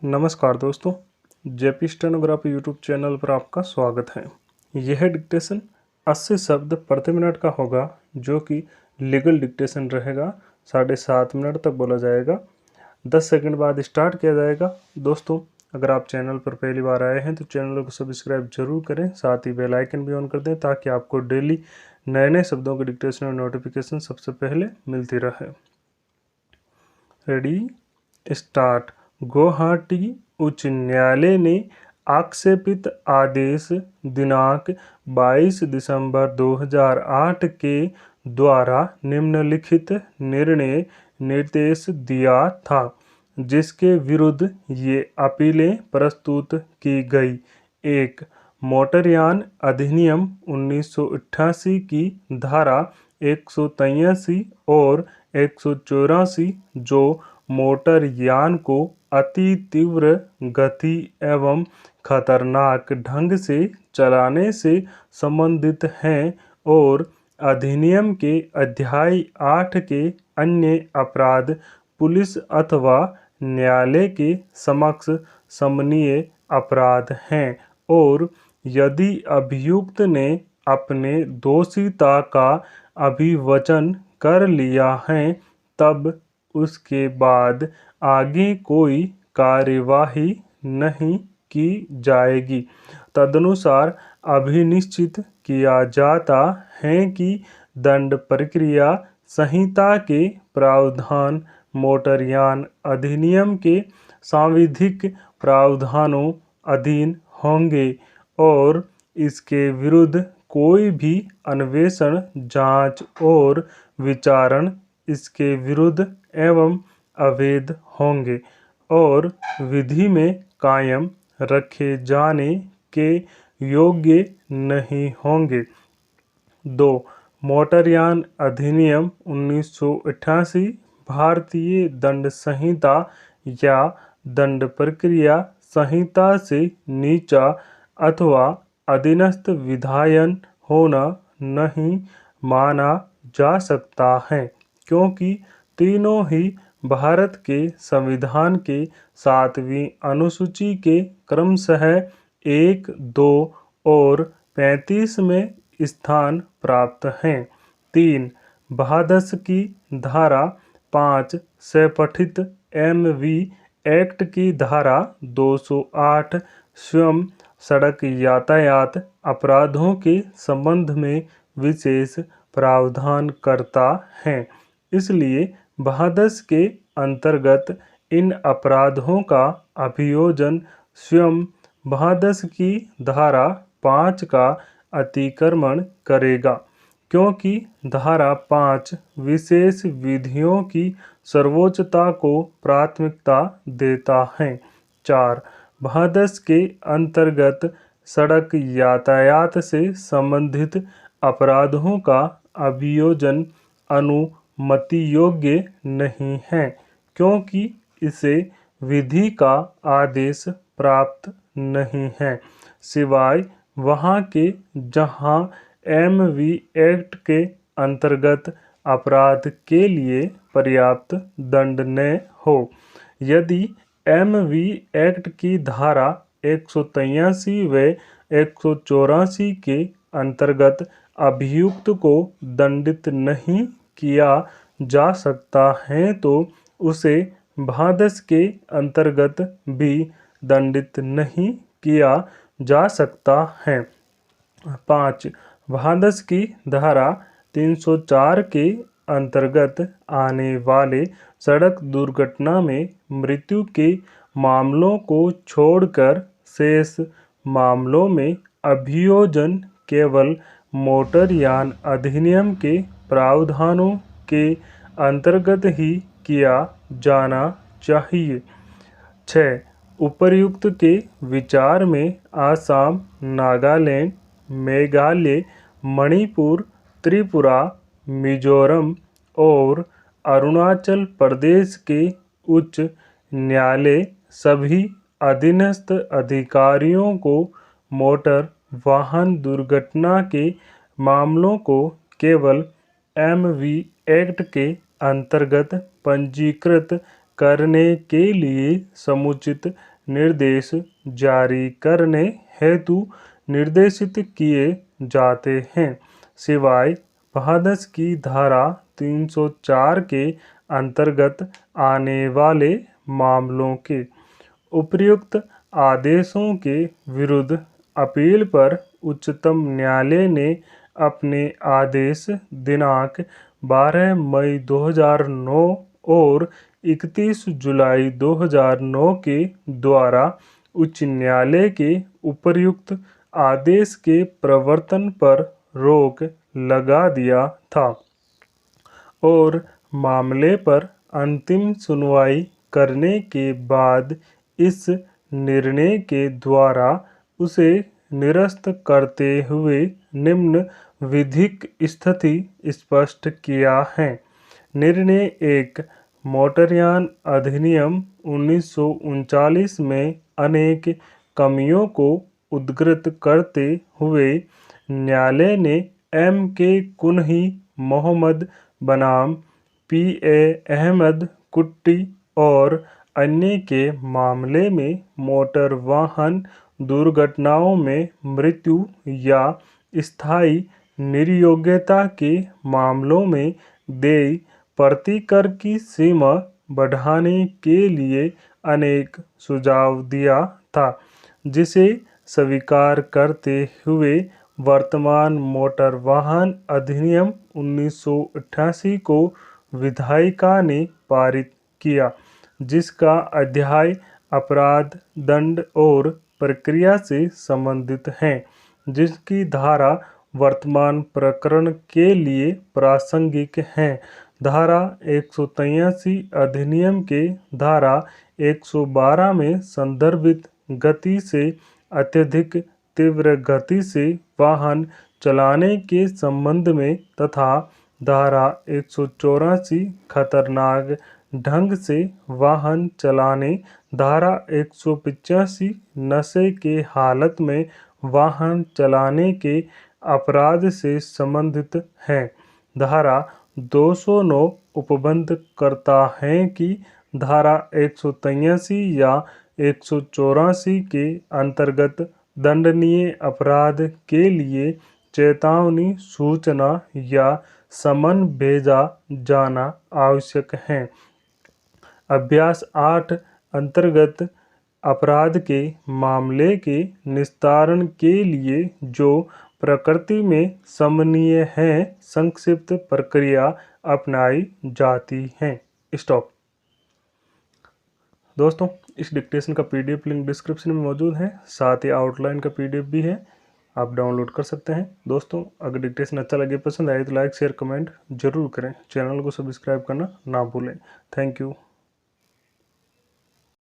नमस्कार दोस्तों, JP stenography YouTube channel पर आपका स्वागत है। यह डिक्टेशन 80 शब्द प्रति मिनट का होगा, जो कि लीगल डिक्टेशन रहेगा। 7.5 मिनट तक बोला जाएगा। 10 सेकंड बाद स्टार्ट किया जाएगा। दोस्तों, अगर आप चैनल पर पहली बार आए हैं तो चैनल को सब्सक्राइब जरूर करें, साथ ही बेल आइकन भी ऑन कर दें ताकि आपको डेली नए नए शब्दों के डिक्टेशन और नोटिफिकेशन सबसे पहले मिलती रहे। Ready, start. गुवाहाटी उच्च न्यायालय ने आक्षेपित आदेश दिनांक 22 दिसंबर 2008 के द्वारा निम्नलिखित निर्णय निर्देश दिया था, जिसके विरुद्ध ये अपीलें प्रस्तुत की गई। 1. मोटरयान अधिनियम 1988 की धारा 183 और 184, जो मोटर यान को अति तीव्र गति एवं खतरनाक ढंग से चलाने से संबंधित हैं, और अधिनियम के अध्याय 8 के अन्य अपराध पुलिस अथवा न्यायालय के समक्ष समनीय अपराध हैं, और यदि अभियुक्त ने अपने दोषिता का अभिवचन कर लिया है, तब उसके बाद आगे कोई कार्यवाही नहीं की जाएगी। तदनुसार अभिनिश्चित किया जाता है कि दंड प्रक्रिया संहिता के प्रावधान मोटरयान अधिनियम के सांविधिक प्रावधानों अधीन होंगे, और इसके विरुद्ध कोई भी अन्वेषण, जांच और विचारण इसके विरुद्ध एवं अवैध होंगे और विधि में कायम रखे जाने के योग्य नहीं होंगे। 2. मोटरयान अधिनियम 1988 भारतीय दंड संहिता या दंड प्रक्रिया संहिता से नीचा अथवा अधीनस्थ विधायन होना नहीं माना जा सकता है, क्योंकि तीनों ही भारत के संविधान के 7वीं अनुसूची के क्रमशः 1, 2 और 35 में स्थान प्राप्त हैं। 3. बहादस की धारा 5 से पठित MV एक्ट की धारा 208 स्वयं सड़क यातायात अपराधों के संबंध में विशेष प्रावधान करता है। इसलिए बहादस के अंतर्गत इन अपराधों का अभियोजन स्वयं बहादस की धारा 5 का अतिक्रमण करेगा, क्योंकि धारा 5 विशेष विधियों की सर्वोच्चता को प्राथमिकता देता है। 4. बहादस के अंतर्गत सड़क यातायात से संबंधित अपराधों का अभियोजन अनुमति योग्य नहीं है, क्योंकि इसे विधि का आदेश प्राप्त नहीं है, सिवाय वहाँ के जहाँ MV एक्ट के अंतर्गत अपराध के लिए पर्याप्त दंड न हो। यदि MV एक्ट की धारा 183 व 184 के अंतर्गत अभियुक्त को दंडित नहीं किया जा सकता है, तो उसे बहादस के अंतर्गत भी दंडित नहीं किया जा सकता है। 5. बहादस की धारा 304 के अंतर्गत आने वाले सड़क दुर्घटना में मृत्यु के मामलों को छोड़कर शेष मामलों में अभियोजन केवल मोटरयान अधिनियम के प्रावधानों के अंतर्गत ही किया जाना चाहिए। 6. उपर्युक्त के विचार में आसाम, नागालैंड, मेघालय, मणिपुर, त्रिपुरा, मिजोरम और अरुणाचल प्रदेश के उच्च न्यायालय सभी अधीनस्थ अधिकारियों को मोटर वाहन दुर्घटना के मामलों को केवल MV एक्ट के अंतर्गत पंजीकृत करने के लिए समुचित निर्देश जारी करने हेतु निर्देशित किए जाते हैं, सिवाय भादस की धारा 304 के अंतर्गत आने वाले मामलों के। उपर्युक्त आदेशों के विरुद्ध अपील पर उच्चतम न्यायालय ने अपने आदेश दिनांक 12 मई 2009 और 31 जुलाई 2009 के द्वारा उच्च न्यायालय के उपर्युक्त आदेश के प्रवर्तन पर रोक लगा दिया था और मामले पर अंतिम सुनवाई करने के बाद इस निर्णय के द्वारा उसे निरस्त करते हुए निम्न विधिक स्थिति स्पष्ट किया है। निर्णय एक, मोटरयान अधिनियम 1939 में अनेक कमियों को उद्धृत करते हुए न्यायालय ने M.K. कुन्ही, मोहम्मद बनाम P.A. अहमद कुट्टी और अन्य के मामले में मोटर वाहन दुर्घटनाओं में मृत्यु या स्थायी निर्योग्यता के मामलों में देय प्रतिकर की सीमा बढ़ाने के लिए अनेक सुझाव दिया था, जिसे स्वीकार करते हुए वर्तमान मोटर वाहन अधिनियम 1988 को विधायिका ने पारित किया, जिसका अध्याय अपराध, दंड और प्रक्रिया से संबंधित है, जिसकी धारा वर्तमान प्रकरण के लिए प्रासंगिक है। धारा 183 अधिनियम के धारा 112 में संदर्भित गति से अत्यधिक तीव्र गति से वाहन चलाने के संबंध में तथा धारा 184 खतरनाक ढंग से वाहन चलाने, धारा 185 नशे के हालत में वाहन चलाने के अपराध से संबंधित है। धारा 209 उपबंध करता है कि धारा 183 या 184 के अंतर्गत दंडनीय अपराध के लिए चेतावनी, सूचना या समन भेजा जाना आवश्यक है। अभ्यास 8 अंतर्गत अपराध के मामले के निस्तारण के लिए जो प्रकृति में समनीय है, संक्षिप्त प्रक्रिया अपनाई जाती है। स्टॉप। दोस्तों, इस डिक्टेशन का PDF लिंक डिस्क्रिप्शन में मौजूद है, साथ ही आउटलाइन का PDF भी है, आप डाउनलोड कर सकते हैं। दोस्तों, अगर डिक्टेशन अच्छा लगे, पसंद आए तो लाइक, शेयर, कमेंट जरूर करें। चैनल को सब्सक्राइब करना ना भूलें। Thank you.